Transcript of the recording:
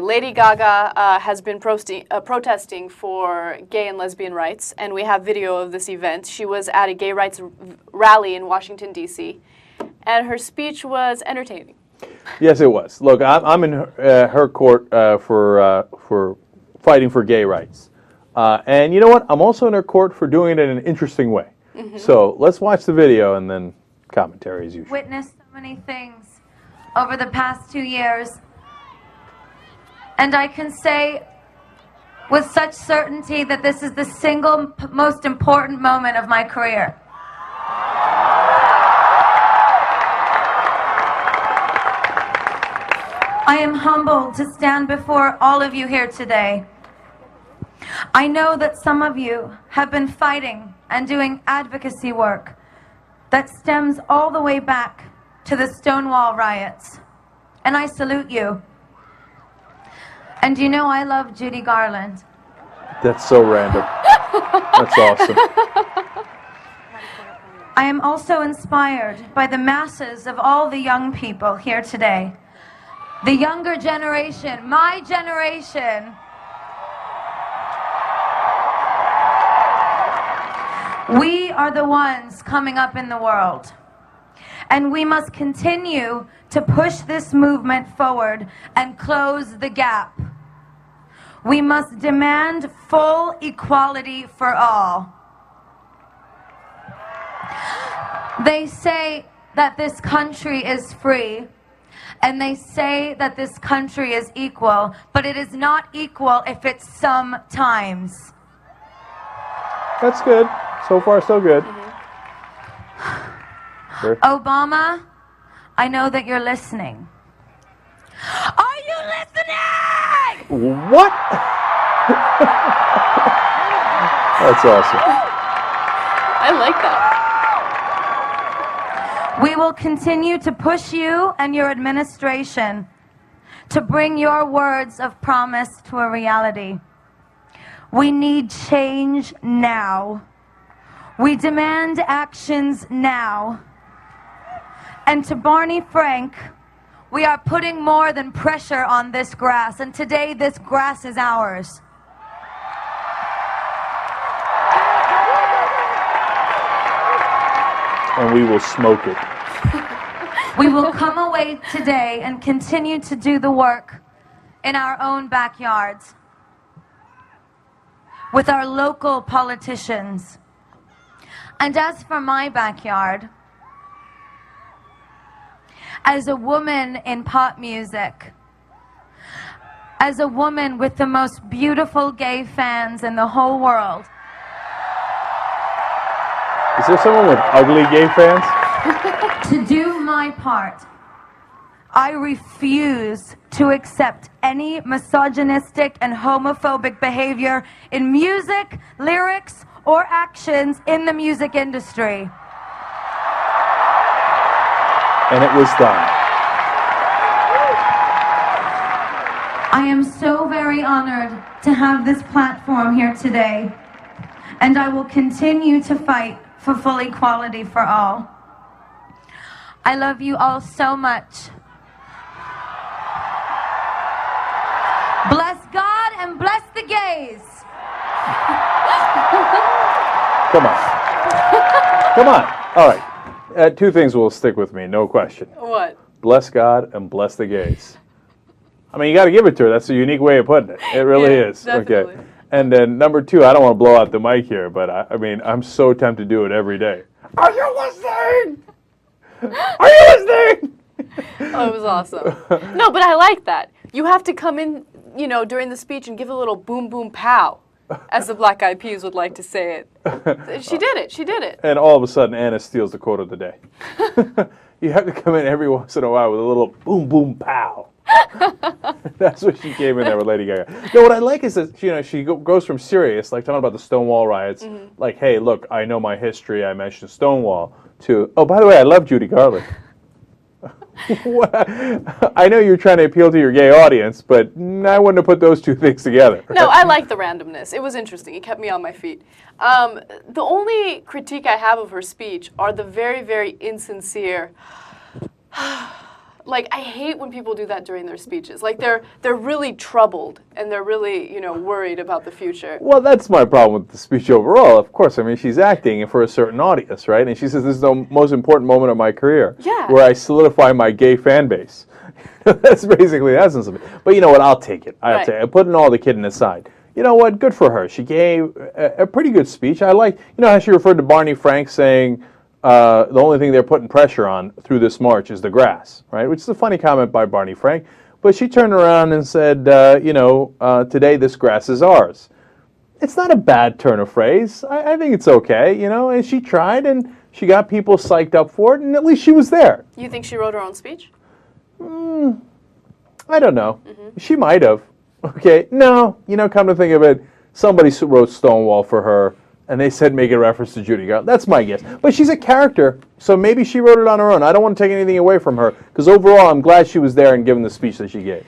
Lady Gaga has been protesting for gay and lesbian rights, and we have video of this event. She was at a gay rights rally in Washington, D.C., and her speech was entertaining. Yes, it was. Look, I'm in her court for fighting for gay rights. And you know what? I'm also in her court for doing it in an interesting way. Mm-hmm. So let's watch the video and then commentary as usual. Witnessed so many things over the past 2 years. And I can say with such certainty that this is the single most important moment of my career. I am humbled to stand before all of you here today. I know that some of you have been fighting and doing advocacy work that stems all the way back to the Stonewall riots. And I salute you. And you know I love Judy Garland. That's so random. That's awesome. I am also inspired by the masses of all the young people here today. The younger generation, my generation. We are the ones coming up in the world. And we must continue to push this movement forward and close the gap. We must demand full equality for all. They say that this country is free, and they say that this country is equal, but it is not equal if it's sometimes. That's good. So far, so good. Mm-hmm. Sure. Obama, I know that you're listening. Are you listening? What? That's awesome. I like that. We will continue to push you and your administration to bring your words of promise to a reality. We need change now. We demand actions now. And to Barney Frank, we are putting more than pressure on this grass, and today this grass is ours. And we will smoke it. We will come away today and continue to do the work in our own backyards with our local politicians. And as for my backyard, as a woman in pop music, as a woman with the most beautiful gay fans in the whole world. Is there someone with ugly gay fans? To do my part, I refuse to accept any misogynistic and homophobic behavior in music, lyrics, or actions in the music industry. And it was done. I am so very honored to have this platform here today, and I will continue to fight for full equality for all. I love you all so much. Bless God and bless the gays. Come on. Come on. All right. Two things will stick with me, no question. What? Bless God and bless the gays. I mean, you got to give it to her. That's a unique way of putting it. It really is. Definitely. Okay. And then number two, I don't want to blow out the mic here, but I mean, I'm so tempted to do it every day. Are you listening? Are you listening? Oh, it was awesome. No, but I like that. You have to come in, during the speech and give a little boom, boom, pow, as the Black Eyed Peas would like to say it. She did it. She did it. And all of a sudden, Anna steals the quote of the day. You have to come in every once in a while with a little boom, boom, pow. That's what she came in there with Lady Gaga. No, what I like is that she goes from serious, like talking about the Stonewall riots, like, hey, look, I know my history, I mentioned Stonewall, to, oh, by the way, I love Judy Garland. I know you're trying to appeal to your gay audience, but I wouldn't have put those two things together. Right? No, I like the randomness. It was interesting. It kept me on my feet. The only critique I have of her speech are the very, very insincere like, I hate when people do that during their speeches. Like, they're really troubled, and they're really, you know, worried about the future. Well, that's my problem with the speech overall. Of course, I mean, she's acting for a certain audience, right? And she says, this is the most important moment of my career, Yeah. where I solidify my gay fan base. That's basically the essence of it. But you know what? I'll take it. I'll take it. Putting all the kidding aside. You know what? Good for her. She gave a pretty good speech. I like, you know how she referred to Barney Frank saying, the only thing they're putting pressure on through this march is the grass, right? Which is a funny comment by Barney Frank. But she turned around and said, you know, today this grass is ours. It's not a bad turn of phrase. I think it's okay, you know, and she tried and she got people psyched up for it, and at least she was there. You think she wrote her own speech? I don't know. She might have. Okay, no, you know, come to think of it, somebody wrote Stonewall for her, and they said make a reference to Judy Garland. That's my guess. But she's a character, so maybe she wrote it on her own. I don't want to take anything away from her, because overall I'm glad she was there and given the speech that she gave.